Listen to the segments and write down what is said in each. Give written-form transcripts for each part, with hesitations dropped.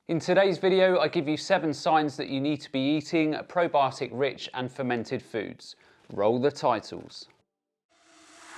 In today's video, I give you 7 signs that you need to be eating probiotic rich and fermented foods. Roll the titles.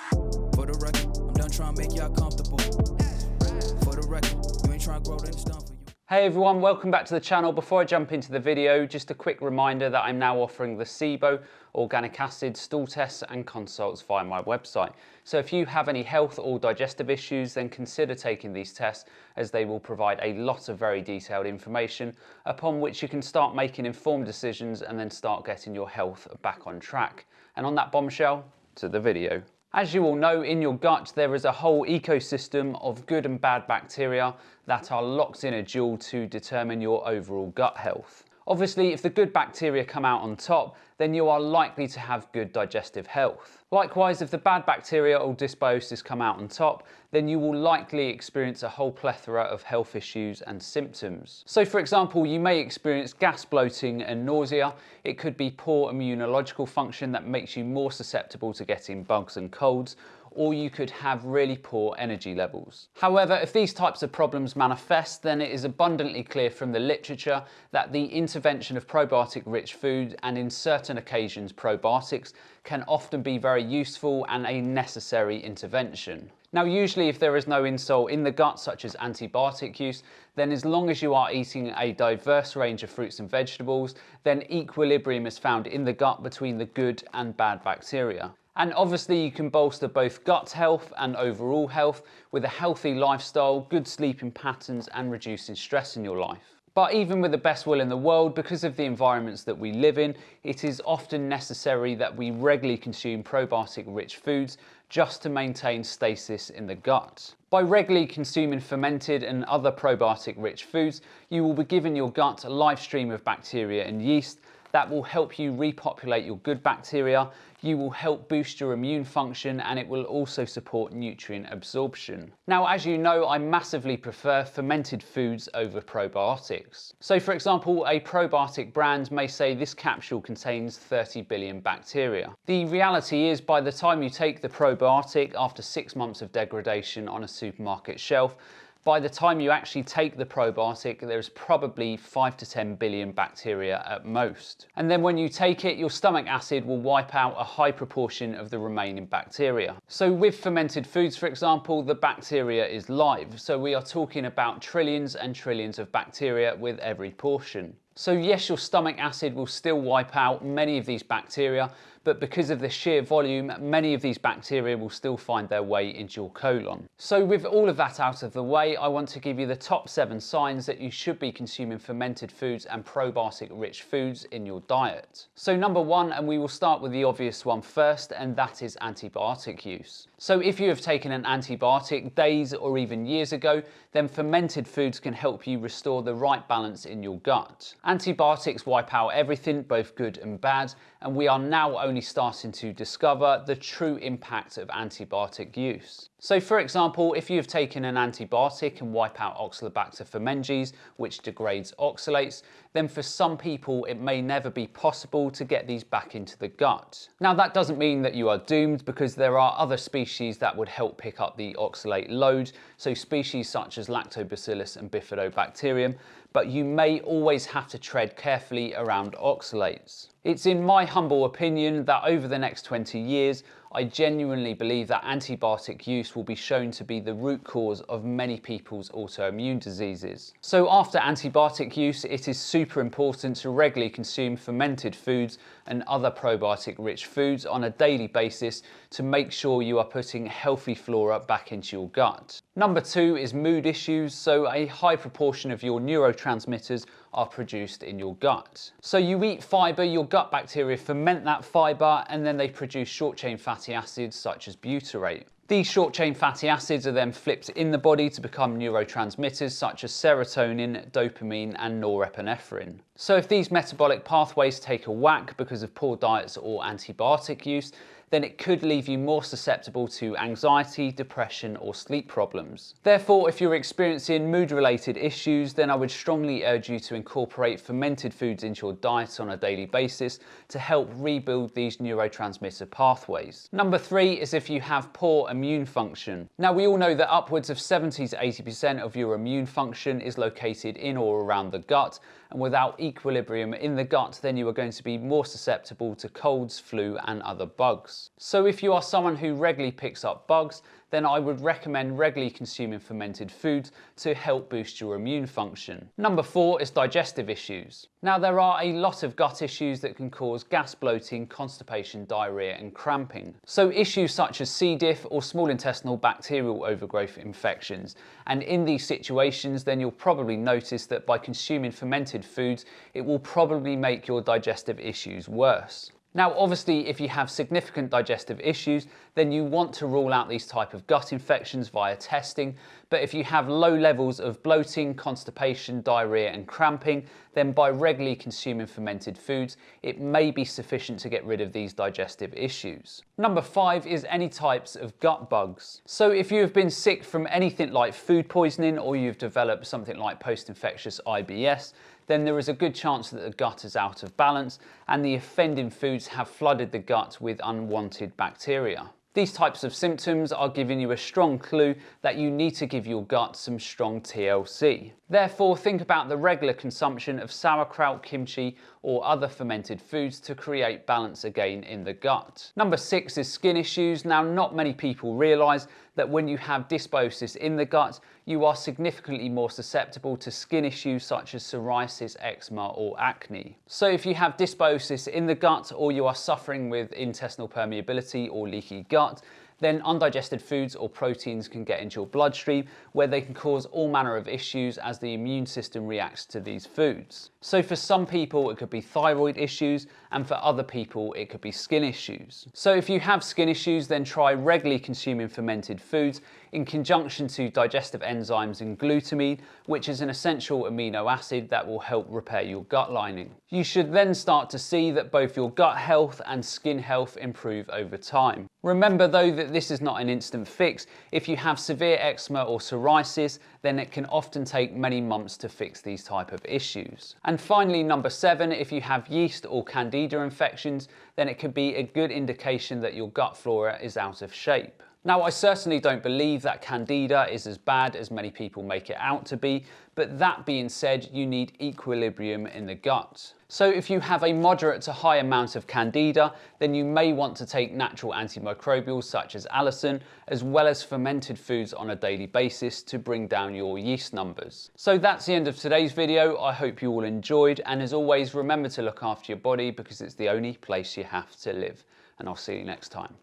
For the record, I'm done trying to make y'all comfortable. For the record, you ain't trying to grow, then it's done for you. Hey everyone, welcome back to the channel. Before I jump into the video, just a quick reminder that I'm now offering the SIBO organic acid stool tests and consults via my website. So if you have any health or digestive issues, then consider taking these tests, as they will provide a lot of very detailed information upon which you can start making informed decisions and then start getting your health back on track. And on that bombshell, to the video. As you all know, in your gut there is a whole ecosystem of good and bad bacteria that are locked in a duel to determine your overall gut health. Obviously, if the good bacteria come out on top, then you are likely to have good digestive health. Likewise, if the bad bacteria or dysbiosis come out on top, then you will likely experience a whole plethora of health issues and symptoms. So for example, you may experience gas, bloating and nausea. It could be poor immunological function that makes you more susceptible to getting bugs and colds, or you could have really poor energy levels. However, if these types of problems manifest, then it is abundantly clear from the literature that the intervention of probiotic-rich food, and in certain occasions probiotics, can often be very useful and a necessary intervention. Now, usually if there is no insult in the gut, such as antibiotic use, then as long as you are eating a diverse range of fruits and vegetables, then equilibrium is found in the gut between the good and bad bacteria. And obviously you can bolster both gut health and overall health with a healthy lifestyle, good sleeping patterns and reducing stress in your life. But even with the best will in the world, because of the environments that we live in, it is often necessary that we regularly consume probiotic-rich foods just to maintain stasis in the gut. By regularly consuming fermented and other probiotic-rich foods, you will be giving your gut a live stream of bacteria and yeast that will help you repopulate your good bacteria. You will help boost your immune function, and it will also support nutrient absorption. Now, as you know, I massively prefer fermented foods over probiotics. So for example, a probiotic brand may say this capsule contains 30 billion bacteria. The reality is, by the time you take the probiotic after 6 months of degradation on a supermarket shelf, by the time you actually take the probiotic, there's probably 5 to 10 billion bacteria at most. And then when you take it, your stomach acid will wipe out a high proportion of the remaining bacteria. So with fermented foods, for example, the bacteria is live. So we are talking about trillions and trillions of bacteria with every portion. So yes, your stomach acid will still wipe out many of these bacteria, but because of the sheer volume, many of these bacteria will still find their way into your colon. So with all of that out of the way, I want to give you the top 7 signs that you should be consuming fermented foods and probiotic-rich foods in your diet. So number 1, and we will start with the obvious one first, and that is antibiotic use. So if you have taken an antibiotic days or even years ago, then fermented foods can help you restore the right balance in your gut. Antibiotics wipe out everything, both good and bad, and we are now only starting to discover the true impact of antibiotic use. So for example, if you've taken an antibiotic and wipe out Oxalobacter fermenges, which degrades oxalates, then for some people it may never be possible to get these back into the gut. Now that doesn't mean that you are doomed, because there are other species that would help pick up the oxalate load, so species such as Lactobacillus and Bifidobacterium, but you may always have to tread carefully around oxalates. It's in my humble opinion that over the next 20 years, I genuinely believe that antibiotic use will be shown to be the root cause of many people's autoimmune diseases. So after antibiotic use, it is super important to regularly consume fermented foods and other probiotic-rich foods on a daily basis to make sure you are putting healthy flora back into your gut. Number 2 is mood issues. So a high proportion of your neurotransmitters are produced in your gut. So you eat fiber, your gut bacteria ferment that fiber, and then they produce short-chain fatty acids such as butyrate. These short-chain fatty acids are then flipped in the body to become neurotransmitters such as serotonin, dopamine and norepinephrine. So if these metabolic pathways take a whack because of poor diets or antibiotic use, then it could leave you more susceptible to anxiety, depression, or sleep problems. Therefore, if you're experiencing mood-related issues, then I would strongly urge you to incorporate fermented foods into your diet on a daily basis to help rebuild these neurotransmitter pathways. Number 3 is if you have poor immune function. Now, we all know that upwards of 70 to 80% of your immune function is located in or around the gut, and without equilibrium in the gut, then you are going to be more susceptible to colds, flu, and other bugs. So if you are someone who regularly picks up bugs, then I would recommend regularly consuming fermented foods to help boost your immune function. Number 4 is digestive issues. Now, there are a lot of gut issues that can cause gas, bloating, constipation, diarrhea, and cramping. So issues such as C. diff or small intestinal bacterial overgrowth infections. And in these situations, then you'll probably notice that by consuming fermented foods, it will probably make your digestive issues worse. Now, obviously, if you have significant digestive issues, then you want to rule out these type of gut infections via testing. But if you have low levels of bloating, constipation, diarrhea, and cramping, then by regularly consuming fermented foods, it may be sufficient to get rid of these digestive issues. Number 5 is any types of gut bugs. So if you have been sick from anything like food poisoning, or you've developed something like post-infectious IBS, then there is a good chance that the gut is out of balance and the offending foods have flooded the gut with unwanted bacteria. These types of symptoms are giving you a strong clue that you need to give your gut some strong TLC. Therefore, think about the regular consumption of sauerkraut, kimchi, or other fermented foods to create balance again in the gut. Number 6 is skin issues. Now, not many people realise that when you have dysbiosis in the gut, you are significantly more susceptible to skin issues such as psoriasis, eczema, or acne. So if you have dysbiosis in the gut, or you are suffering with intestinal permeability or leaky gut, then undigested foods or proteins can get into your bloodstream, where they can cause all manner of issues as the immune system reacts to these foods. So for some people it could be thyroid issues, and for other people it could be skin issues. So if you have skin issues, then try regularly consuming fermented foods in conjunction to digestive enzymes and glutamine, which is an essential amino acid that will help repair your gut lining. You should then start to see that both your gut health and skin health improve over time. Remember though that this is not an instant fix. If you have severe eczema or psoriasis, then it can often take many months to fix these type of issues. And finally, number 7, if you have yeast or candida infections, then it could be a good indication that your gut flora is out of shape. Now, I certainly don't believe that Candida is as bad as many people make it out to be, but that being said, you need equilibrium in the gut. So if you have a moderate to high amount of Candida, then you may want to take natural antimicrobials such as allicin, as well as fermented foods on a daily basis to bring down your yeast numbers. So that's the end of today's video. I hope you all enjoyed, and as always, remember to look after your body because it's the only place you have to live. And I'll see you next time.